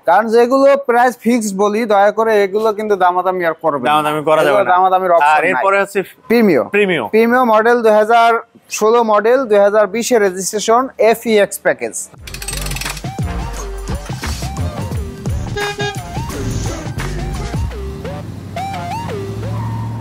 কারণ যেগুলো price fixed বলি, দয়া করে এগুলো কিন্তু দামাদামি আর করবেন না। দামাদামি করা যাবে না, দামাদামির অপশন নাই। আর এরপরে হচ্ছে প্রিমিও মডেল 2016 মডেল 2020 এর রেজিস্ট্রেশন FEX প্যাকেজ।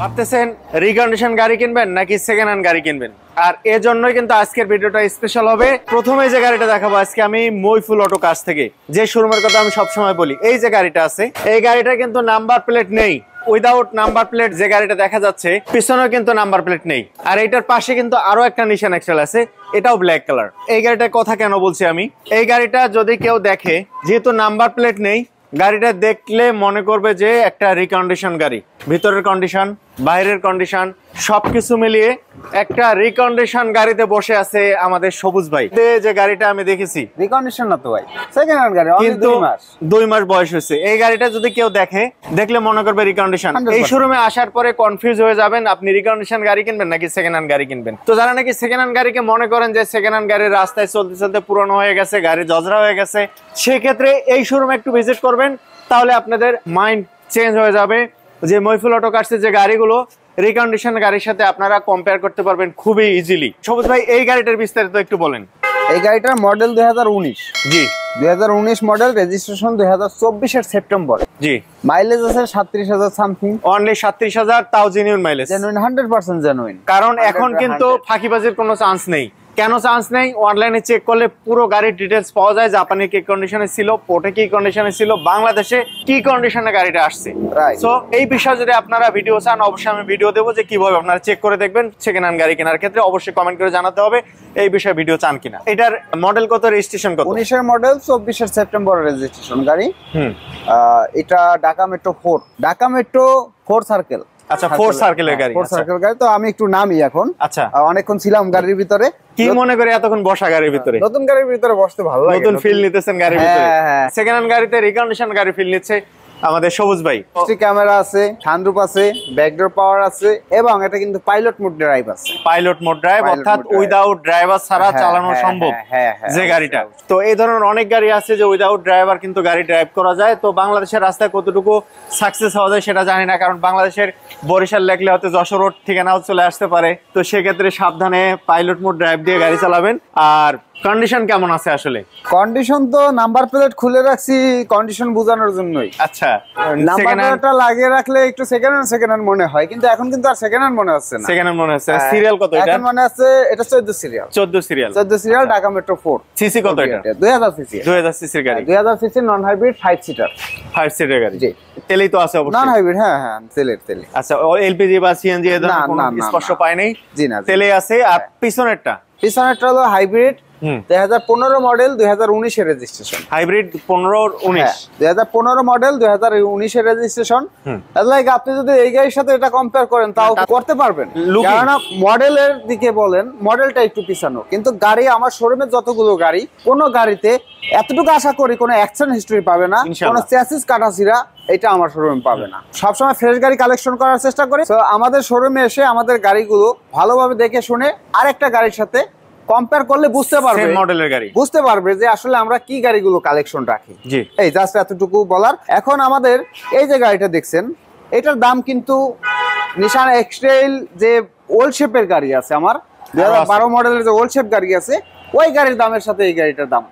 ভাবতেছেন রিকন্ডিশন গাড়ি কিনবেন নাকি সেকেন্ড হ্যান্ড গাড়ি কিনবেন, আর এর জন্যই কিন্তু আজকের ভিডিওটা স্পেশাল হবে। প্রথমে যে গাড়িটা দেখাবো আজকে আমি মইফুল অটো কার্স থেকে, যে শোরুমের কথা আমি সবসময় বলি, এই যে গাড়িটা আছে এই গাড়িটা কিন্তু নাম্বার প্লেট নেই, উইদাউট নাম্বার প্লেট যে গাড়িটা দেখা যাচ্ছে পিছনেও কিন্তু নাম্বার প্লেট নেই। আর এটার পাশে কিন্তু আরো একটা নিশান এক্সেল আছে, এটাও ব্ল্যাক কালার। এই গাড়িটার কথা কেন বলছি আমি, এই গাড়িটা যদি কেউ দেখে, যেহেতু নাম্বার প্লেট নেই, গাড়িটা দেখলে মনে করবে যে একটা রিকন্ডিশন গাড়ি, ভিতরের কন্ডিশন বাইরের কন্ডিশন সবকিছু মিলিয়ে একটা রিকন্ডিশন গাড়িতে বসে আছে আমাদের সবুজ ভাই। যে গাড়িটা আমি দেখেছি রিকন্ডিশন না তো ভাই, সেকেন্ড হ্যান্ড গাড়ি, কিন্তু 2 মাস বয়স হয়েছে। এই গাড়িটা যদি কেউ দেখে, দেখলে মনে করবে রিকন্ডিশন। এই শোরুমে আসার পরে কনফিউজ হয়ে যাবেন আপনি রিকন্ডিশন গাড়ি কিনবেন নাকি সেকেন্ড হ্যান্ড গাড়ি কিনবেন। তো যারা নাকি সেকেন্ড হ্যান্ড গাড়িকে মনে করেন যে সেকেন্ড হ্যান্ড গাড়ির রাস্তায় চলতে চলতে পুরনো হয়ে গেছে, গাড়ি জজরা হয়ে গেছে, সেক্ষেত্রে এই শোরুমে একটু ভিজিট করবেন, তাহলে আপনাদের মাইন্ড চেঞ্জ হয়ে যাবে। যে মইফুল অটো কার্সের যে গাড়িগুলো রিকন্ডিশন গাড়ির সাথে আপনারা কম্পেয়ার করতে পারবেন খুবই ইজিলি। সবুজ ভাই এই গাড়িটার বিস্তারিত একটু বলেন। এই গাড়িটার মডেল 2019, জি 2019 মডেল, রেজিস্ট্রেশন 2024 এর সেপ্টেম্বর। জি মাইলেজ আছে 37,000 সামথিং, অনলি 37,000, তাও জেনুইন মাইলেজ, জেনুইন 100% জেনুইন। কারণ এখন কিন্তু ফাঁকিবাজির কোনো চান্স নেই। কেন চান্স নেই? অনলাইনে চেক করলে পুরো গাড়ির ডিটেলস পাওয়া যায়, জাপানে কি কন্ডিশনে ছিল, পোর্টে কি কন্ডিশনে ছিল, বাংলাদেশে কি কন্ডিশনে গাড়িটা আসছে। সো এই বিষয়ে যদি আপনারা ভিডিও চান, অবশ্যই আমি ভিডিও দেবো যে কিভাবে আপনারা চেক করে দেখবেন সেকেন্ড হ্যান্ড গাড়ি কেনার ক্ষেত্রে। অবশ্যই কমেন্ট করে জানাতে হবে এই বিষয়ে ভিডিও চান কিনা। এটার মডেল কত, রেজিস্ট্রেশন কত? 19 এর মডেল, 24 এর সেপ্টেম্বর রেজিস্ট্রেশন গাড়ি। এটা Dhaka metro 4, Dhaka metro 4 circle. আচ্ছা 4 সার্কেলের গাড়ি, 4 সার্কেল গাড়ি। তো আমি একটু নামি এখন। আচ্ছা অনেকক্ষণ ছিলাম গাড়ির ভিতরে, কি মনে করে এতক্ষণ বসা গাড়ির ভিতরে? নতুন গাড়ির ভিতরে বসতে ভালো লাগে, নতুন ফিল নিতেছেন গাড়ির ভিতরে। সেকেন্ড হ্যান্ড গাড়িতে রিকন্ডিশন গাড়ি ফিল নিচ্ছে আমাদের সবুজ ভাই। ক্যামেরা আছে, সানরুফ আছে, ব্যাকডোর পাওয়ার আছে, এবং এটা কিন্তু পাইলট মোড ড্রাইভ আছে। পাইলট মোড ড্রাইভ অর্থাৎ উইদাউট ড্রাইভার ছাড়া চালানো সম্ভব যে গাড়িটা। তো এই ধরনের অনেক গাড়ি আছে যে উইদাউট ড্রাইভার কিন্তু গাড়ি ড্রাইভ করা যায়। তো বাংলাদেশের রাস্তায় কতটুকু সাকসেস হওয়া যায় সেটা জানি না, কারণ বাংলাদেশের বরিশাল লেখলে হয়তো যশোর রোড ঠিকানাও চলে আসতে পারে। তো সেক্ষেত্রে সাবধানে পাইলট মোড ড্রাইভ দিয়ে গাড়ি চালাবেন। আর কন্ডিশন কেমন আছে আসলে? কন্ডিশন তো নাম্বার প্লেট খুলে রাখছি কন্ডিশন বোঝানোর জন্যই। আচ্ছা, নাম্বার প্লেটটা লাগিয়ে রাখলে একটু সেকেন্ড হ্যান্ড মনে হয়, কিন্তু এখন কিন্তু আর সেকেন্ড হ্যান্ড মনে হচ্ছে না। সেকেন্ড হ্যান্ড মনে হচ্ছে। সিরিয়াল কত এটা? এখন মনে আছে এটা 14 serial. 14 serial Dhaka metro 4। CC কত এটা? 2000 সিসি। 2000 সিসির গাড়ি, 2000 CC, non hybrid, 5 seater. 5 seater গাড়ি। জি, তেলেই তো আছে অবশ্যই। নন হাইব্রিড, হ্যাঁ, তেলে। আচ্ছা, এলপিজি বা সিএনজি এর কোনো স্পর্শ পায় নাই? জি না, তেলে আছে। আর পিছনেরটা হলো হাইব্রিড, 2015 মডেল, 2019 এর রেজিস্ট্রেশন। হাইব্রিড 15-19, 2015 মডেল, 2019 এর রেজিস্ট্রেশন। লাইক আপনি যদি এই গাড়ির সাথে এটা কম্পেয়ার করেন তাও করতে পারবেন, কারণ মডেলের দিকে বলেন মডেলটা একটু পিছানো, কিন্তু গাড়ি আমার শোরুমে যতগুলো গাড়ি, কোন গাড়িতে এতটুকু আশা করি কোনো অ্যাক্সিডেন্ট হিস্টরি পাবে না, কোনো চ্যাসিস কাটাছিরা এটা আমার শোরুমে পাবে না। সবসময় ফ্রেশ গাড়ি কালেকশন করার চেষ্টা করি। তো আমাদের শোরুমে এসে আমাদের গাড়িগুলো ভালোভাবে দেখে শুনে আরেকটা গাড়ির সাথে কম্পেয়ার করলে বুঝতে পারবে, সেম মডেলের গাড়ি বুঝতে পারবে যে আসলে আমরা কি গাড়িগুলো কালেকশন রাখি। জি, এই জাস্ট এতটুকু বলার। এখন আমাদের এই যে গাড়িটা দেখছেন, এটার দাম কিন্তু নিশান এক্সট্রেইল যে ওল্ড শেপের গাড়ি আছে আমার, 2012 মডেলের যে ওল্ড শেপ গাড়ি আছে, ওই গাড়ির দামের সাথে এই গাড়িটার দাম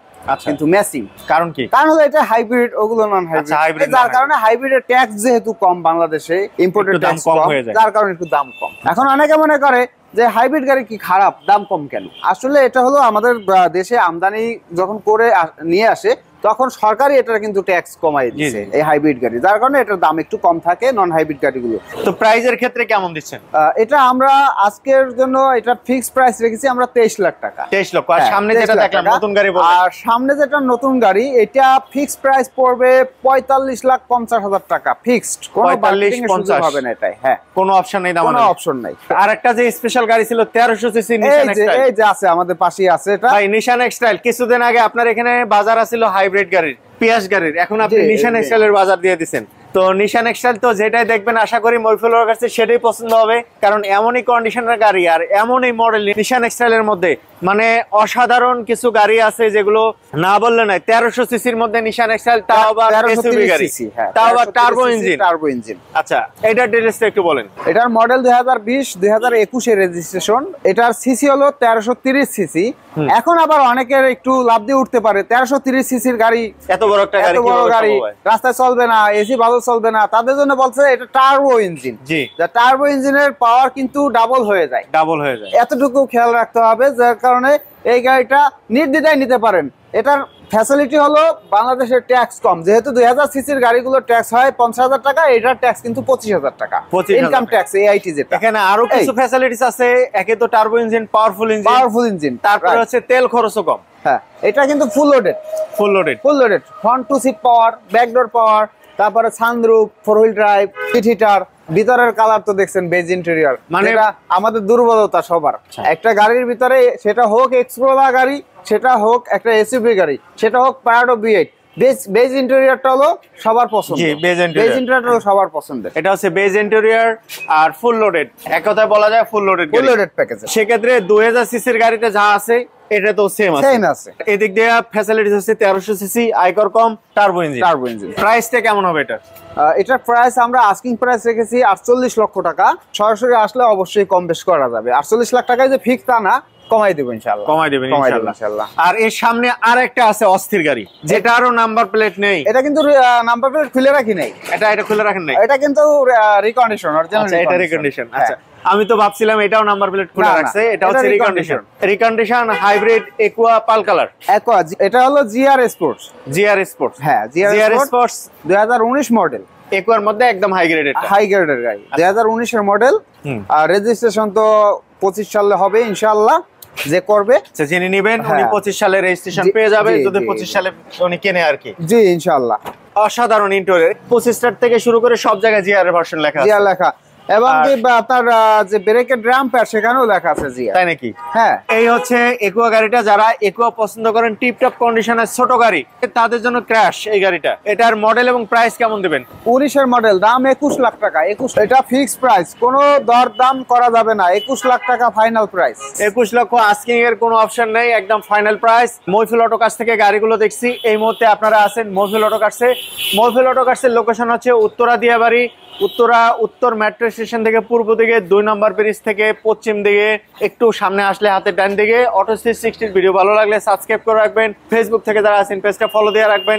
কিন্তু ম্যাচিং। কারণ কি? কারণ হলো এটা হাইব্রিড, ওগুলো নন হাইব্রিড, যার কারণে হাইব্রিডের ট্যাক্স যেহেতু কম, বাংলাদেশে ইম্পোর্টেড ট্যাক্স কম হয়ে যায়, যার কারণে একটু দাম কম। এখন অনেকে মনে করে যে হাইব্রিড গাড়ি কি খারাপ, দাম কম কেন? আসলে এটা হলো আমাদের দেশে আমদানি যখন করে নিয়ে আসে তখন সরকারই এটা কিন্তু ট্যাক্স কমাই দিচ্ছে এই হাইব্রিড গাড়ি, যার কারণে এটার দাম একটু কম থাকে নন হাইব্রিড গাড়িগুলো। তো প্রাইজের ক্ষেত্রে কেমন দিচ্ছেন? এটা আমরা আজকের জন্য এটা ফিক্সড প্রাইস রেখেছি আমরা 23 লাখ টাকা। 23 লক্ষ। আর সামনে যেটা দেখলাম নতুন গাড়ি, আর সামনে যেটা নতুন গাড়ি, এটা ফিক্সড প্রাইস পড়বে 45,50,000 টাকা ফিক্সড, কোনো বার্গেনিং সুযোগ হবে না এটাই। হ্যাঁ, কোনো অপশন নেই, কোনো অপশন নাই। আর একটা যে স্পেশাল গাড়ি ছিল 1300 সিসি নিশান এক্সটাইল, এই যে আছে আমাদের পাশেই আছে এটা ভাই, নিশান এক্সটাইল। কিছুদিন আগে আপনার এখানে বাজার আছিল হাইব্রিড গাড়ির, পিয়াস গাড়ির, এখন আপনি নিশান এক্সটাইলের বাজার দিয়ে দিচ্ছেন। তো নিশান এক্সটাইল তো যেটাই দেখবেন আশা করি মইফুলের কাছে সেটাই পছন্দ হবে। কারণ এমনই কন্ডিশনের গাড়ি আর এমনই মডেল নিশান এক্সটাইলের মধ্যে মানে অসাধারণ কিছু গাড়ি আছে যেগুলো না বললে নাই। 1300 সিসির মধ্যে নিশান এক্সটাইল, তাও আবার এসইউভি গাড়ি, তাও আবার টার্বো ইঞ্জিন। আচ্ছা, এটার ডিটেইলসটা একটু বলেন। এটার মডেল 2020 2021 এর রেজিস্ট্রেশন। এটার সিসি হলো 1330 সিসি। এখন আবার অনেকের একটু লাভ দিয়ে উঠতে পারে 1330 সিসির গাড়ি, এত বড় একটা গাড়ি, এত বড় গাড়ি রাস্তায় চলবে না, এসি ভালো চলবে না, তাদের জন্য বলছে এটা টার্বো ইঞ্জিন। জি, টার্বো ইঞ্জিনের পাওয়ার কিন্তু ডাবল হয়ে যায়, এতটুকু খেয়াল রাখতে হবে, যার কারণে এই গাড়িটা নির্দ্বিধায় নিতে পারেন। এটার ফ্যাসিলিটি হলো বাংলাদেশের ট্যাক্স কম, যেহেতু 2000 সিসির গাড়িগুলো ট্যাক্স হয় 50,000 টাকা, এটার ট্যাক্স কিন্তু 25,000 টাকা ইনকাম ট্যাক্স এআইটি যেটা। এখানে আরো কিছু ফ্যাসিলিটিস আছে, একে তো টার্বো ইঞ্জিন, পাওয়ারফুল ইঞ্জিন, তারপরে হচ্ছে তেল খরচও কম। হ্যাঁ, এটা কিন্তু full loaded front two seat power, back door power, তারপরে sunroof, 4 wheel drive, seat heater, ভিতরের কালার তো দেখছেন বেজ ইন্টেরিয়র, মানে আমাদের দুর্বলতা সবার একটা গাড়ির ভিতরে, সেটা হোক এক্সপ্লোরা গাড়ি, সেটা হোক একটা এসইউভি গাড়ি, সেটা হোক প্রাডো V8, বেজ ইন্টেরিয়রটা হলো সবার পছন্দ। জি, বেজ ইন্টেরিয়রটা হলো সবার পছন্দের। এটা হচ্ছে বেজ ইন্টেরিয়র আর ফুল লোডেড, এক কথায় বলা যায় ফুল লোডেড প্যাকেজ। সেক্ষেত্রে 2000 সিসির গাড়িতে যা আছে এটা তো সেম আছে। এদিক দিয়ে ফ্যাসিলিটিস হচ্ছে 1300 সিসি, আয়কর কম, টার্বো ইঞ্জিন। প্রাইসটা কেমন হবে এটা? এটার প্রাইস আমরা আস্কিং প্রাইস রেখেছি 48 লক্ষ টাকা। সরাসরি আসলে অবশ্যই কম বেশ করা যাবে। 48 লাখ টাকায় যে ফিক্স তা না, কমাই দেব ইনশাআল্লাহ। ইনশাআল্লাহ। আর এর সামনে আরেকটা আছে অস্থির গাড়ি, যেটা আরো নাম্বার প্লেট নেই। এটা কিন্তু নাম্বার প্লেট খুলে রাখি নাই। এটা খুলে রাখেন নাই। এটা কিন্তু রিকন্ডিশন, অরিজিনাল। আচ্ছা, এটা রিকন্ডিশন। আচ্ছা, আমি তো ভাবছিলাম এটাও নাম্বার প্লেট খুলে রাখছে। এটা হচ্ছে রিকন্ডিশন হাইব্রিড একুয়া পাল কালার। এটা হলো জিআর স্পোর্টস। হ্যাঁ, জিআর স্পোর্টস 2019 মডেল। একুয়ার মধ্যে একদম হাই গ্রেডের গাড়ি, 2019 এর মডেল। আর রেজিস্ট্রেশন তো 25 সালে হবে ইনশাআল্লাহ। যে করবে জেনে নেবেন, উনি 25 সালে রেজিস্ট্রেশন পেয়ে যাবে যদি 25 সালে উনি কেনে আর কি। জি, ইনশাআল্লাহ। অসাধারণ ইন্টেরিয়র, 25 স্টার থেকে শুরু করে সব জায়গায় জিআর এর ভার্সন লেখা আছে। এবং আপনার যে ব্রেকের ড্রাম প্যাড সেখানেও লেখা আছে জিআর। তাই নাকি? হ্যাঁ, এই হচ্ছে একুয়া গাড়িটা। যারা একুয়া পছন্দ করেন, টিপটপ কন্ডিশনের ছোট গাড়ি, তাদের জন্য ক্র্যাশ এই গাড়িটা। এটার মডেল এবং প্রাইস কেমন দিবেন? 19 এর মডেল, দাম 21 লাখ টাকা। এটা ফিক্সড প্রাইস, কোনো দর দাম করা যাবে না। 21 লাখ টাকা ফাইনাল প্রাইস। 21 লক্ষ, আস্কিং এর কোনো অপশন নেই, একদম ফাইনাল প্রাইস। মহফিল অটো কার্স থেকে গাড়িগুলো দেখছি। এই মুহূর্তে আপনারা আছেন মহফিল অটো কার্সে। মহফিল অটো কার্সের লোকেশন হচ্ছে উত্তরা দিয়াবাড়ি, উত্তর মেট্রো স্টেশন থেকে পূর্ব দিকে 2 নম্বর ব্রিজ থেকে পশ্চিম দিকে একটু সামনে আসলে হাতের ডান দিকে। অটো 360 ভিডিও ভালো লাগলে সাবস্ক্রাইব করে রাখবেন। ফেসবুক থেকে যারা আছেন পেজটা ফলো দিয়ে রাখবেন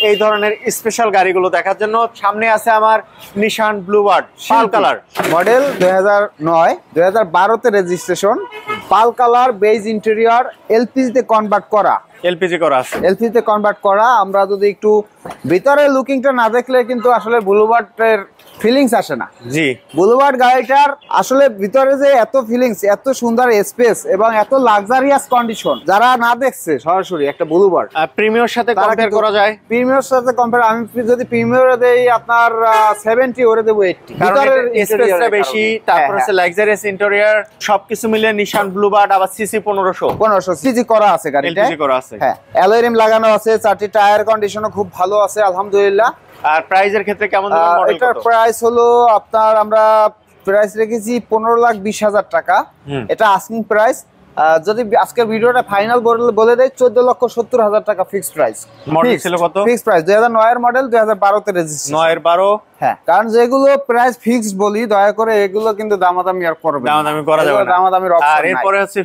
এই ধরনের স্পেশাল গাড়িগুলো দেখার জন্য। সামনে আছে আমার নিশান ব্লুবার্ড পাল কালার, মডেল 2009, 2012 তে রেজিস্ট্রেশন, পাল কালার, বেজ ইন্টেরিয়র, এলপিজি তে কনভার্ট করা। এলপিজি তে কনভার্ট করা। আমরা যদি একটু ভিতরে লুকিংটা না দেখলে কিন্তু আসলে ব্লুবার্ডের ফিলিংস আসে না। জি, ব্লুবার্ড গাড়িটার আসলে ভিতরে যে এত ফিলিংস, এত সুন্দর স্পেস এবং এত লাক্সারিয়াস কন্ডিশন, যারা না দেখছে সরাসরি একটা ব্লুবার্ড, প্রিমিয়ার সাথে কম্পেয়ার করা যায়। প্রিমিয়ার সাথে কম্পেয়ার, আমি যদি প্রিমিয়ারে দেই আপনার 70, ওরে দেব 80। ভিতরের স্পেসটা বেশি, তারপর আছে লাক্সারিয়াস ইন্টেরিয়র, সবকিছু মিলে নিশান ব্লুবার্ড। আবার সিসি 1500 সিসি করা আছে গাড়িটা। হ্যাঁ, অ্যালয় রিম লাগানো আছে, 4টি টায়ার কন্ডিশনও খুব ভালো আছে আলহামদুলিল্লাহ। আর প্রাইজের ক্ষেত্রে কেমন দিবেন? মডেল এটার প্রাইস হলো আপনার, আমরা প্রাইস রেখেছি 15,20,000 টাকা। এটা আস্কিং প্রাইস। যদি আজকের ভিডিওটা ফাইনাল বলে দেয় 14,70,000 টাকা ফিক্সড প্রাইস। মডেল ছিল কত? ফিক্সড প্রাইস 2009 এর মডেল, 2012 তে রেজিস্ট্রেশন। 9 এর 12। হ্যাঁ, কারণ যেগুলো প্রাইস ফিক্সড বলি, দয়া করে এগুলো কিন্তু দামাদামি আর করবেন না। দামাদামি করা যাবে না। দামাদামির অপশন নাই। আর এরপরে হচ্ছে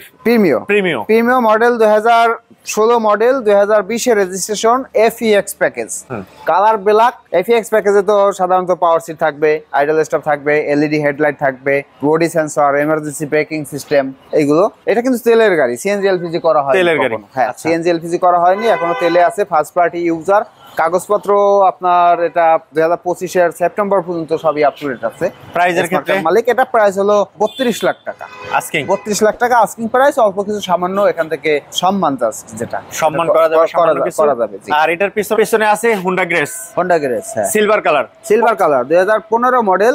প্রিমিয়াম মডেল 2016 মডেল, 2020 এর registration, FEX package, colour black. FEX প্যাকেজে তো সাধারণত পাওয়ার সিট থাকবে, আইডল স্টপ থাকবে, এলইডি হেডলাইট থাকবে, body sensor, emergency braking system, এইগুলো। এটা কিন্তু তেলের গাড়ি, সিএনজি এলপিজি করা হয়। তেলের গাড়ি, হ্যাঁ, সিএনজি এলপিজি করা হয়নি, এখনো তেলে আছে, ফার্স্ট পার্টি ইউজার। কাগজপত্র আপনার এটা 2025 এর সেপ্টেম্বর পর্যন্ত সবই আপ টু ডেট আছে। প্রাইজের ক্ষেত্রে মালিক, এটা প্রাইস হলো 32 লাখ টাকা আস্কিং। 32 লাখ টাকা আস্কিং প্রাইস। অল্প কিছু সামান্য এখান থেকে সম্মান জাস্ট, যেটা সম্মান করা যাবে, করা যাবে। আর এটার পিছনে আছে হোন্ডা গ্রেস। হ্যাঁ, সিলভার কালার 2015 মডেল,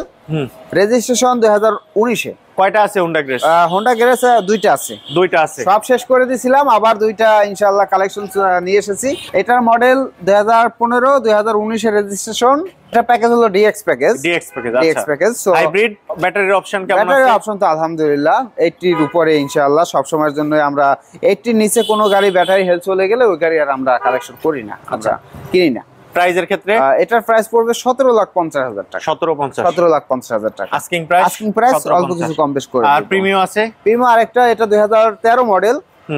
রেজিস্ট্রেশন 2019 এ। কয়টা আছে হোন্ডা গ্রেস? হোন্ডা গ্রেস দুইটা আছে। দুইটা আছে, সব শেষ করে দিয়েছিলাম, আবার দুইটা ইনশাআল্লাহ কালেকশন নিয়ে এসেছি। এটার মডেল 2015 2019 এর রেজিস্ট্রেশন। এটা প্যাকেজ হলো DX package. DX package. So hybrid ব্যাটারির অপশন কেমন আছে? ব্যাটারির অপশন তো আলহামদুলিল্লাহ 80 এর উপরে ইনশাআল্লাহ। সব সময়ের জন্য আমরা 80 এর নিচে কোনো গাড়ি ব্যাটারি হেলথ চলে গেলে ওই গাড়ি আর আমরা কালেকশন করি না, আচ্ছা কিনি না। প্রাইজের ক্ষেত্রে এটার প্রাইস পড়বে 17,50,000 টাকা। 17,50,000 টাকা আস্কিং প্রাইস। আস্কিং প্রাইস অল্প কিছু কম বেশ করে। আর প্রিমিয়াম আছে? প্রিমিয়াম আরেকটা, এটা 2013 মডেল,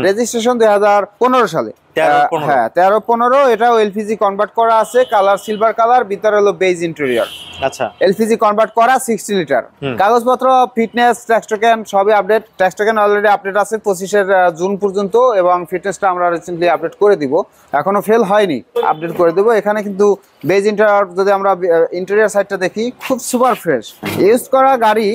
রেজিস্ট্রেশন 2015 সালে। 13-15 হ্যাঁ 13-15। এটাও এলপিজি কনভার্ট করা আছে, কালার সিলভার কালার, ভিতরে হলো বেজ ইন্টেরিয়র। আচ্ছা, এলপিজি কনভার্ট করা 60 লিটার। কাগজপত্র, ফিটনেস, ট্যাক্স টোকেন সবই update. Tax token already update আছে 25 জুন পর্যন্ত, এবং ফিটনেসটা আমরা রিসেন্টলি আপডেট করে দিব, এখনো ফেল হয়নি, আপডেট করে দেব। এখানে কিন্তু বেজ ইন্টেরিয়র, যদি আমরা ইন্টেরিয়র সাইডটা দেখি, খুব সুপার ফ্রেশ। ইউজ করা গাড়ি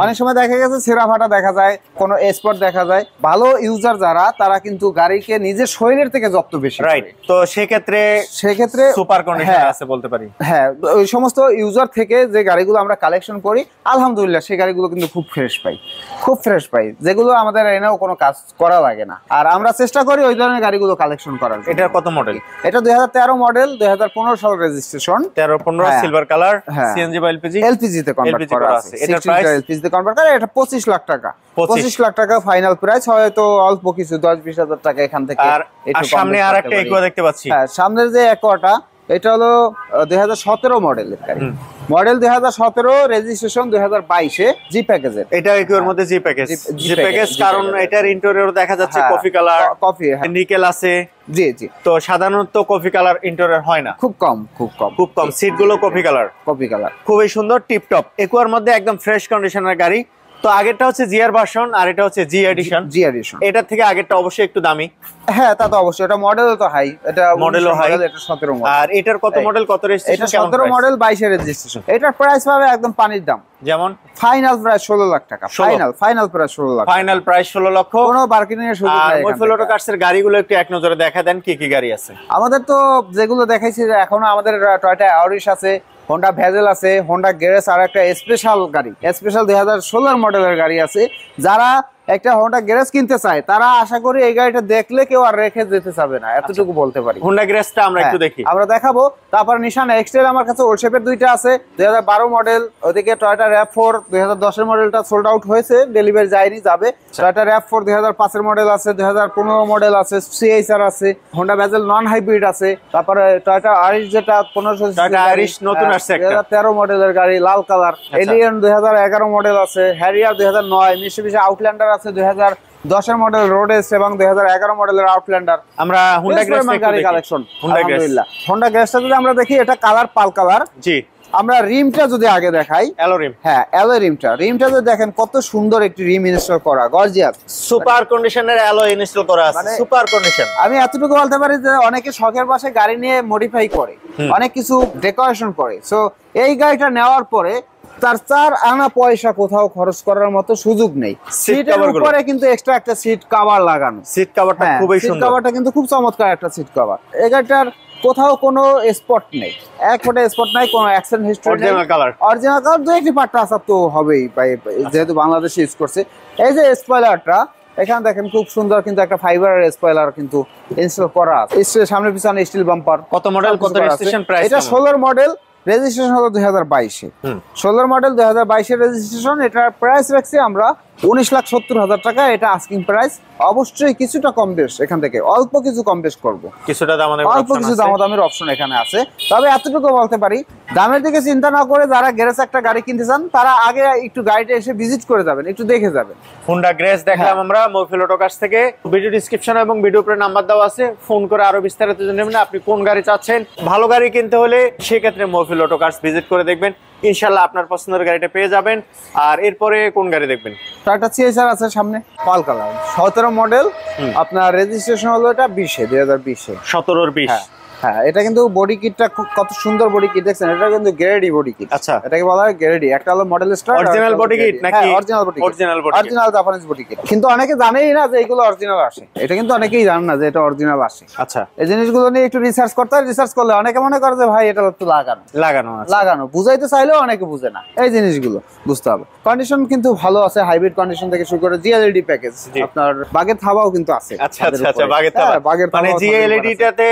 অনেক সময় দেখা গেছে ছেঁড়া ফাটা দেখা যায়, কোনো স্পট দেখা যায়। ভালো ইউজার যারা, তারা কিন্তু গাড়িকে নিজের শরীরের থেকে যত্ন বেশি, রাইট। তো সেক্ষেত্রে সুপার কন্ডিশন আছে বলতে পারি। হ্যাঁ, ওই সমস্ত ইউজার থেকে যে গাড়িগুলো আমরা কালেকশন করি আলহামদুলিল্লাহ সেই গাড়িগুলো কিন্তু খুব ফ্রেশ পাই, খুব ফ্রেশ পাই, যেগুলো আমাদের এনেও কোনো কাজ করা লাগে না। আর আমরা চেষ্টা করি ওই ধরনের গাড়িগুলো কালেকশন করার। এটার কত মডেল? এটা 2013 মডেল, 2015 সাল রেজিস্ট্রেশন। 13-15 সিলভার কালার, সিএনজি বা এলপিজি? এলপিজি তে কনভার্ট করা আছে। এটার প্রাইস এলপিজি তে কনভার্ট করা, এটা 25 লাখ টাকা। 25 লাখ টাকা ফাইনাল প্রাইস। হয়তো অল্প কিছু 10-20 হাজার টাকা এখান থেকে। আর সামনে আরেকটা ইকোয়া দেখতে পাচ্ছি। হ্যাঁ, সামনের যে ইকোয়াটা, এটা হলো 2017 মডেলের গাড়ি। মডেল 2017, রেজিস্ট্রেশন 2022 এ, জি প্যাকেজের। এটা ইকোয়ার মধ্যে জি প্যাকেজ। জি প্যাকেজ, কারণ এটার ইন্টেরিয়র দেখা যাচ্ছে কফি কালার, কফি নিকেল আছে। জি জি। তো সাধারণত কফি কালার ইন্টেরিয়র হয় না, খুব কম, খুব কম, খুব কম। সিট গুলো কফি কালার, কফি কালার, খুবই সুন্দর, টিপ টপ। ইকোয়ার মধ্যে একদম ফ্রেশ কন্ডিশনের গাড়ি। তো আগেরটা হচ্ছে জিআর ভার্সন, আর এটা হচ্ছে জি এডিশন। জি এডিশন। এটার থেকে আগেরটা অবশ্যই একটু দামি। হ্যাঁ, তা তো অবশ্যই। এটা মডেলও তো হাই, এটা মডেলও হাই। এটা 17 মডেল। আর এটার কত মডেল, কত রেজিস্ট্রেশন? এটা 17 মডেল, 22 এর রেজিস্ট্রেশন। এটার প্রাইস পাবে একদম পানির দাম। যেমন ফাইনাল প্রাইস 16 লাখ টাকা। Final price 16 lakh. Final price 16 লক্ষ। কোনো বার্গেনিং এর সুযোগ নাই। মইফুল অটো কার্সের গাড়িগুলো একটু এক নজরে দেখা দেন, কি কি গাড়ি আছে আমাদের। তো যেগুলো দেখাইছি, এখনো আমাদের টয়োটা অ্যারিস আছে, হোন্ডা ভেজেল আছে, হোন্ডা গ্যারেজ, আর একটা স্পেশাল গাড়ি, স্পেশাল 2016 মডেলের গাড়ি আছে। যারা একটা হোন্ডা গ্যারেজ কিনতে চায়, তারা আশা করি এই গাড়িটা দেখলে কেউ আর রেখে যেতে চাবে না, এতটুকু বলতে পারি। হোন্ডা গ্যারেজটা আমরা একটু দেখি, আমরা দেখাবো। তারপর নিশান এক্সটেল আমার কাছে ওল্ড শেপের দুইটা আছে, 2012 মডেল। ওদিকে টয়োটা RAV4 2010 এর মডেলটা সোল্ড আউট হয়েছে, ডেলিভারি যায়নি, যাবে। টয়োটা RAV4 2005 এর মডেল আছে, 2015 মডেল আছে, CHR আছে, হোন্ডা ভেজেল নন হাইব্রিড আছে। তারপরে টয়োটা আরিস, যেটা 1500 টয়োটা আরিস নতুন আসছে, 2013 মডেলের গাড়ি, লাল কালার। এলিয়ন 2011 মডেল আছে, হ্যারিয়ার 2009, মিশিবিশি আউটল্যান্ডার আছে 2010 এর মডেল, রোডেস, এবং 2011 মডেলের আউটল্যান্ডার। আমরা হোন্ডা গ্যারেজ গাড়ি কালেকশন আলহামদুলিল্লাহ। হোন্ডা গ্যারেজটা যদি আমরা দেখি, এটা কালার পাল কালার। জি। আমরা রিমটা যদি আগে দেখাই, অ্যালো রিম। হ্যাঁ, অ্যালো রিমটা যদি দেখেন, কত সুন্দর একটি রিম ইনস্টল করা, গর্জিয়াস, সুপার কন্ডিশনের অ্যালো ইনস্টল করা আছে, সুপার কন্ডিশন। আমি এতটুকু বলতে পারি যে অনেকে শখের বশে গাড়ি নিয়ে মডিফাই করে, অনেক কিছু ডেকোরেশন করে। সো এই গাড়িটা নেওয়ার পরে তার 4 আনা পয়সা কোথাও খরচ করার মতো সুযোগ নেই। সিটের উপরে কিন্তু এক্সট্রা একটা সিট কভার লাগানো। সিট কভারটা খুবই সুন্দর, সিট কভারটা কিন্তু খুব চমৎকার একটা সিট কভার। এই গাড়িটার কোথাও কোনো স্পট নেই, এক ফোঁটা স্পট নাই, কোনো অ্যাক্সিডেন্ট হিস্টরি নেই। অরিজিনাল কালার দুই একটি পার্ট টাচ আপ তো হবেই, যেহেতু বাংলাদেশে ইউজ করছে। এই যে স্পয়লারটা এখানে দেখেন, খুব সুন্দর কিন্তু একটা ফাইবারের স্পয়লার কিন্তু ইনস্টল করা আছে। সামনে পিছনে স্টিল বাম্পার। কত মডেল, কত রেজিস্ট্রেশন, প্রাইস? এটা 16 মডেল, রেজিস্ট্রেশন হলো 2022 এ। 16 মডেল 2022 এর রেজিস্ট্রেশন। এটার প্রাইস রাখছি আমরা 19,70,000 টাকা। এটা আস্কিং প্রাইস। অবশ্যই কিছুটা কম বেশ এখান থেকে, অল্প কিছু কম বেশ করবো, কিছুটা অল্প কিছু দামাদামির অপশন এখানে আছে। তবে এতটুকু বলতে পারি, দামের দিকে চিন্তা না করে যারা গ্যারেজ একটা গাড়ি কিনতে চান, তারা আগে একটু গাড়িটা এসে ভিজিট করে যাবেন, একটু দেখে যাবেন। হোন্ডা গ্যারেজ দেখলাম আমরা মইফুল অটো কার্স থেকে। ভিডিও ডেসক্রিপশন এবং ভিডিও উপরে নাম্বার দেওয়া আছে, ফোন করে আরো বিস্তারিত জেনে নেবেন আপনি কোন গাড়ি চাচ্ছেন। ভালো গাড়ি কিনতে হলে সেক্ষেত্রে মইফুল অটো কার্স ভিজিট করে দেখবেন, ইনশাআল্লাহ আপনার পছন্দের গাড়িটা পেয়ে যাবেন। আর এরপরে কোন গাড়ি দেখবেন? টয়োটা CHR আছে সামনে, পাল কালার, 17 মডেল। আপনার রেজিস্ট্রেশন হলো এটা 20 এ, 2020 এ, 17 এর 20। হ্যাঁ, এটা কিন্তু বডি কিটটা কত সুন্দর বডি কিট দেখছেন, এটা কিন্তু গ্রেডি বডি কিট। আচ্ছা, এটাকে বলা হয় গ্রেডি। একটা হলো model star, original body kit নাকি? Original body kit, original body kit, original Japanese body kit. কিন্তু অনেকে জানেই না যে এগুলো অরিজিনাল আসে, এটা কিন্তু অনেকেই জানে না যে এটা অরিজিনাল আসে। আচ্ছা, এই জিনিসগুলো নিয়ে একটু রিসার্চ করতে হয়। রিসার্চ করলে অনেকে মনে করে যে ভাই এটা তো লাগানো লাগানো আছে। লাগানো, বুঝাইতে চাইলেও অনেকে বুঝে না। এই জিনিসগুলো বুঝতে হবে। কন্ডিশন কিন্তু ভালো আছে, হাইব্রিড কন্ডিশন থেকে শুরু করে জিএলইডি প্যাকেজ, আপনার বাগের থাবাও কিন্তু আছে। আচ্ছা আচ্ছা আচ্ছা, বাগের থাবা, মানে জিএলইডি টাতে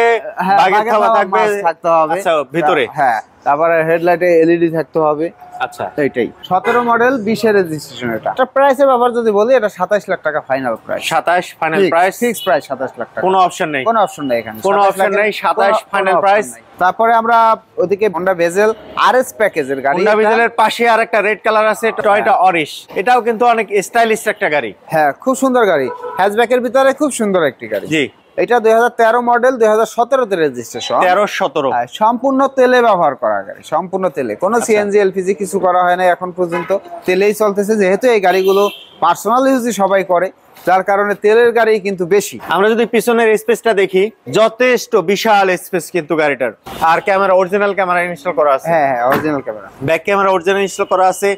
বাগের থাবা থাকবে, থাকতে হবে। আচ্ছা, ভিতরে। হ্যাঁ, তারপরে হেডলাইটে এলইডি থাকতে হবে। আচ্ছা, এইটাই 17 মডেল 20 এর রেজিস্ট্রেশন। এটা প্রাইসের ব্যাপার যদি বলি, এটা 27 লাখ টাকা final price. 27 final price, fix price 27 lakh টাকা। কোনো অপশন নেই, কোনো অপশন নেই এখানে, কোনো অপশন নেই। 27 ফাইনাল প্রাইস। তারপরে আমরা ওদিকে হোন্ডা ভেজেল আরএস প্যাকেজের গাড়ি, হোন্ডা ভেজেলের পাশে আরেকটা রেড কালার আছে, টয়োটা অরিশ। এটাও কিন্তু অনেক স্টাইলিশ একটা গাড়ি। হ্যাঁ, খুব সুন্দর গাড়ি, হ্যাচব্যাকের ভিতরে খুব সুন্দর একটি গাড়ি। জি, এটা 2013 মডেল, 2017 তে রেজিস্ট্রেশন। 13-17, সম্পূর্ণ তেলে ব্যবহার করা গাড়ি, সম্পূর্ণ তেলে, কোনো সিএনজি এলপিজি কিছু করা হয় না এখন পর্যন্ত, তেলেই চলতেছে। যেহেতু এই গাড়িগুলো পার্সোনাল ইউজই সবাই করে, যার কারণে তেলের গাড়ি কিন্তু বেশি। আমরা যদি পিছনের স্পেসটা দেখি, যথেষ্ট বিশাল স্পেস কিন্তু গাড়িটার। আর ক্যামেরা, অরিজিনাল ক্যামেরা ইনস্টল করা আছে। হ্যাঁ হ্যাঁ, original camera, back camera original install করা আছে।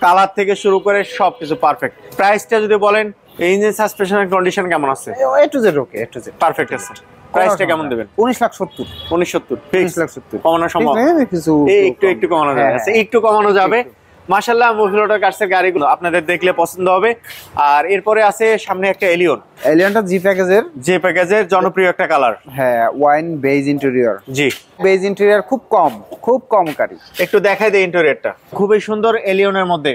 কালার থেকে শুরু করে সবকিছু পারফেক্ট। প্রাইসটা যদি বলেন, ইঞ্জিন সাসপেনশনের কন্ডিশন কেমন আছে? এ to Z okay, A to Z perfect আছে। প্রাইসটা কেমন দেবেন? 19,70,000। 1970 ফিক্স। 19,70,000 কমানো সম্ভব? কিছু একটু কমানো যাবে। আচ্ছা, একটু কমানো যাবে। মাশাআল্লাহ, মহিলাটার কাছের গাড়িগুলো আপনাদের দেখলে পছন্দ হবে। আর এরপরে আছে সামনে একটা এলিয়ন। এলিয়নটা জি প্যাকেজের, যে প্যাকেজের জনপ্রিয় একটা কালার। হ্যাঁ, ওয়াইন বেজ ইন্টেরিয়র। জি, বেজ ইন্টেরিয়র খুব কম গাড়ি। একটু দেখাই দেই ইন্টেরিয়রটা, খুবই সুন্দর এলিয়নের মধ্যে।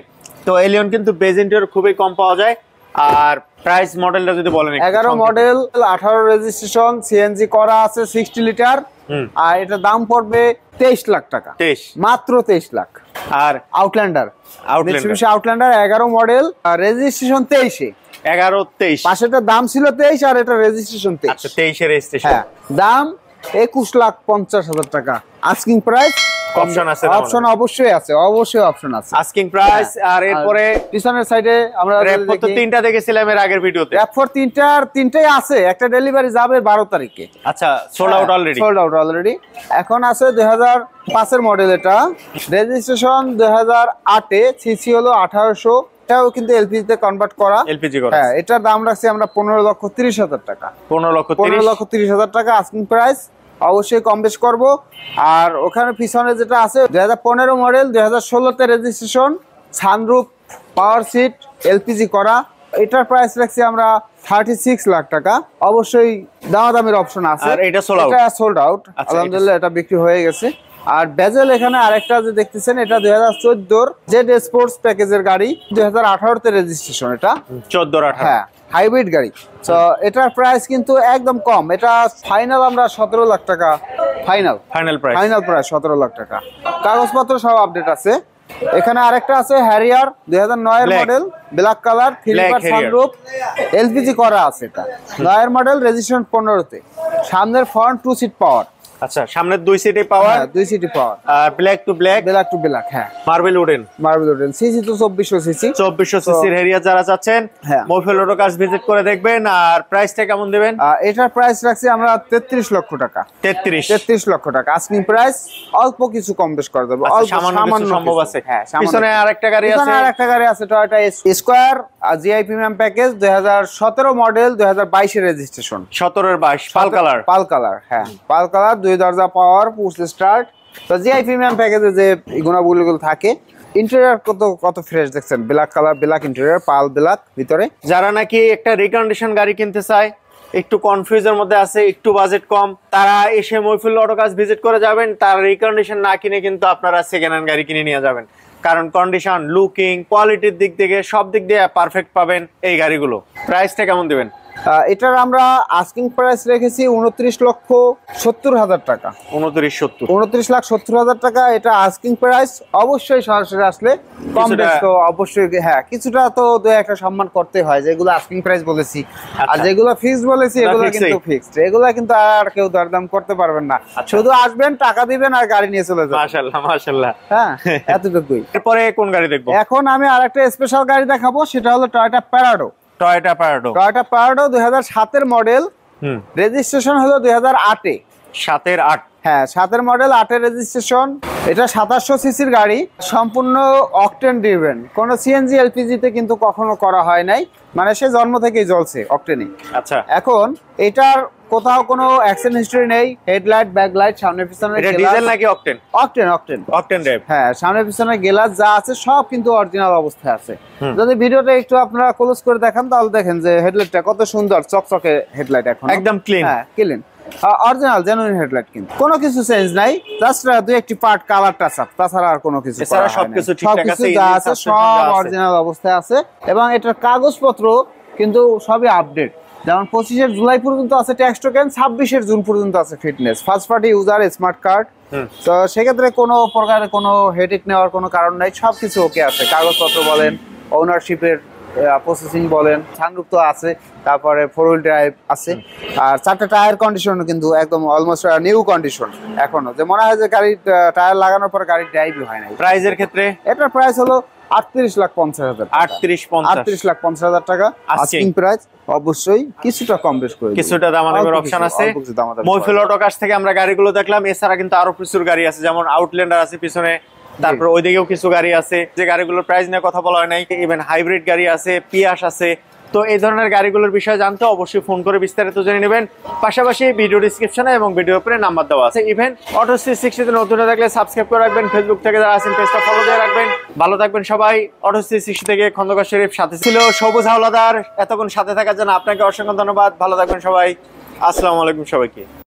তো এলিয়ন কিন্তু বেজ ইন্টেরিয়র খুবই কম পাওয়া যায়। আর প্রাইস মডেলটা যদি বলেন, 11 মডেল, 18 রেজিস্ট্রেশন, সিএনজি করা আছে 60 লিটার। আর এটা দাম পড়বে 23 লাখ টাকা। 23, মাত্র 23 লাখ। আর আউটল্যান্ডার, আউটল্যান্ডার 11 মডেল, রেজিস্ট্রেশন 23 এ। 11-23, পাশেরটা দাম ছিল 23 আর এটা রেজিস্ট্রেশন 23। আচ্ছা, 23 এর রেজিস্ট্রেশন। হ্যাঁ, দাম 21,50,000 টাকা। আস্কিং প্রাইস, অপশন আছে? অপশন অবশ্যই আছে, অবশ্যই অপশন আছে। Asking price. আর এরপরে পিছনের সাইডে আমরা র‍্যাপ4 তো তিনটা দেখেছিলাম এর আগের ভিডিওতে। র‍্যাপ4 তিনটাই আছে, একটা ডেলিভারি যাবে 12 তারিখে। আচ্ছা, sold out already? Sold out already. এখন আছে 2005 এর মডেল, এটা রেজিস্ট্রেশন 2008 এ, সিসি হলো 1800। এটাও কিন্তু এলপিজি তে কনভার্ট করা, এলপিজি করা। হ্যাঁ, এটার দাম রাখছি আমরা 15,30,000 টাকা। 15,30,000 টাকা আস্কিং প্রাইস। অবশ্যই কম বেশ করবো। আর ওখানে পিছনে যেটা আছে 2015 মডেল, 2016 তে registration, sunroof, power seat, LPG করা। এটার প্রাইস রাখছি আমরা 36 লাখ টাকা। অবশ্যই দামাদামির অপশন আছে। আর এটা সোল্ড আউট? এটা সোল্ড আউট, আলহামদুলিল্লাহ, এটা বিক্রি হয়ে গেছে। আর বেজেল এখানে আরেকটা যে দেখতেছেন, এটা 2014 জেড স্পোর্টস প্যাকেজের গাড়ি, 2018 তে রেজিস্ট্রেশন। এটা 14-18, হ্যাঁ, হাইব্রিড গাড়ি। তো এটার প্রাইস কিন্তু একদম কম, এটা ফাইনাল আমরা 17 লাখ টাকা। ফাইনাল প্রাইস 17 লাখ টাকা। কাগজপত্র সব আপডেট আছে। এখানে আরেকটা আছে হ্যারিয়ার, 2009 এর model, black colour, 3 sunroof, LPG করা আছে। এটা 9 এর মডেল, রেজিস্ট্রেশন 15 তে। সামনের ফ্রন্ট 2 সিট পাওয়ার। আচ্ছা, সামনের 2 সিটে পাওয়ার, 2 সিটি পাওয়ার। আর ব্ল্যাক টু ব্ল্যাক, হ্যাঁ, মার্বেল উডেন। সিসি তো 2400 সিসি। 2400 সিসির হ্যারিয়ার যারা চাচ্ছেন, মহিফুল অটো কার্স ভিজিট করে দেখবেন। আর প্রাইসটা কেমন দিবেন? এটার প্রাইস রাখছি আমরা 33 লক্ষ টাকা। 33 লক্ষ টাকা আস্কিং প্রাইস। অল্প কিছু কম বেশ করে দেবো, সামান্য সম্ভব আছে। হ্যাঁ, পিছনে আরেকটা গাড়ি আছে, Toyota square GI premium package, 2017 model, 2022 এর রেজিস্ট্রেশন। 17-22, পাল কালার। হ্যাঁ, পাল কালার, 2 দরজা পাওয়ার, পুশ স্টার্ট। তো জিআই প্রিমিয়াম প্যাকেজে যে গুণাবলীগুলো থাকে। ইন্টেরিয়র কত ফ্রেশ দেখছেন, ব্ল্যাক কালার, ব্ল্যাক ইন্টেরিয়র, পাল ব্ল্যাক ভিতরে। যারা নাকি একটা রিকন্ডিশন গাড়ি কিনতে চায়, একটু কনফিউজের মধ্যে আছে, একটু বাজেট কম, তারা এসে মহিফুল অটো কার্স ভিজিট করে যাবেন। তার রিকন্ডিশন না কিনে কিন্তু আপনারা সেকেন্ড হ্যান্ড গাড়ি কিনে নিয়ে যাবেন। কারণ কন্ডিশন, লুকিং, কোয়ালিটির দিক থেকে সব দিক দিয়ে পারফেক্ট পাবেন এই গাড়িগুলো। প্রাইসটা কেমন দিবেন? এটার আমরা আস্কিং প্রাইস রেখেছি 29,70,000 টাকা। 29,70,000 টাকা এটা আস্কিং প্রাইস। অবশ্যই সরাসরি আসলে কম বেশ তো অবশ্যই, হ্যাঁ, কিছুটা তো একটা সম্মান করতে হয়। যেগুলো আস্কিং প্রাইস বলেছি আর যেগুলো ফিক্সড বলেছি, এগুলো কিন্তু ফিক্সড। এগুলো কিন্তু আর কেউ দরদাম করতে পারবেন না। শুধু আসবেন, টাকা দিবেন আর গাড়ি নিয়ে চলে যাবেন। মাশাআল্লাহ। হ্যাঁ, এতটুকুই। এরপরে কোন গাড়ি দেখবো? এখন আমি আরেকটা স্পেশাল গাড়ি দেখাবো, সেটা হলো টয়োটা প্যারাডো। 2007 এর মডেল, রেজিস্ট্রেশন হলো 2008 এ। 7-8, হ্যাঁ 7-এর মডেল, 8-এর রেজিস্ট্রেশন। এটা 2700 সিসির গাড়ি, সম্পূর্ণ অকটেন ড্রিভেন। কোনো সিএনজি এলপিজি তে কিন্তু কখনো করা হয় নাই, মানে সে জন্ম থেকেই জ্বলছে অকটেনই। আচ্ছা, এখন এটার কোথাও কোনো অ্যাক্সিডেন্ট হিস্টরি নেই। হেডলাইট, ব্যাকলাইট, সামনে পিছনে এটা ডিজেল নাকি octane? Octane, octane, octane drive. হ্যাঁ সামনে পিছনে গ্লাস যা আছে সব কিন্তু অরিজিনাল অবস্থায় আছে। যদি ভিডিওটা একটু আপনারা ক্লোজ করে দেখেন তাহলে দেখেন যে হেডলাইটটা কত সুন্দর চকচকে হেডলাইট, এখন একদম ক্লিন। হ্যাঁ ক্লিন, অরিজিনাল জেনুইন হেডলাইট, কিন্তু কোনো কিছু চেঞ্জ নাই, জাস্ট দুই একটি পার্ট কালার টাচ আপ, তাছাড়া আর কোনো কিছু এছাড়া সবকিছু ঠিকঠাক আছে, যা আছে সব অরিজিনাল অবস্থায় আছে। এবং এটার কাগজপত্র কিন্তু সবই আপডেট, যেমন 25 জুলাই পর্যন্ত আছে ট্যাক্স টোকেন, 26 জুন পর্যন্ত আছে fitness, first party user smart card. তো সেক্ষেত্রে কোনো প্রকারের কোনো হেডেক নেওয়ার কোনো কারণ নাই, সবকিছু ওকে আছে। কাগজপত্র বলেন, ওনারশিপের প্রসেসিং বলেন, সানরুফ তো আছে, তারপরে 4 হুইল ড্রাইভ আছে। আর 4টা টায়ার কন্ডিশন কিন্তু একদম অলমোস্ট নিউ কন্ডিশন এখনো, যে মনে হয় যে গাড়ির টায়ার লাগানোর পর গাড়ির ড্রাইভই হয় নাই। প্রাইজের ক্ষেত্রে এটার প্রাইস হলো 38,50,000। 38,50,000 টাকা আস্কিং প্রাইস। অবশ্যই কিছুটা কম বেশ করে কিছুটা দামাদামির অপশন আছে। মইফিল অটো কার্স থেকে আমরা গাড়িগুলো দেখলাম, এছাড়া কিন্তু আরো প্রচুর গাড়ি আছে, যেমন আউটল্যান্ডার আছে পিছনে, তারপর ওইদিকেও কিছু গাড়ি আছে যে গাড়িগুলোর প্রাইস নিয়ে কথা বলা হয় নাই। ইভেন হাইব্রিড গাড়ি আছে, পিয়াস আছে। তো এই ধরনের গাড়িগুলোর বিষয়ে জানতে অবশ্যই ফোন করে বিস্তারিত জেনে নেবেন। পাশাপাশি ভিডিও ডিসক্রিপশনে এবং ভিডিও উপরে নাম্বার দেওয়া আছে। ইভেন অটো 360 তে নতুন থাকলে সাবস্ক্রাইব করে রাখবেন, ফেসবুক থেকে যারা আছেন পেজটা ফলো দিয়ে রাখবেন। ভালো থাকবেন সবাই। অটো 360 থেকে খন্দকার শরীফ, সাথে ছিল সবুজ হাওলাদার। এতক্ষণ সাথে থাকার জন্য আপনাকে অসংখ্য ধন্যবাদ। ভালো থাকবেন সবাই। আসসালামু আলাইকুম সবাইকে।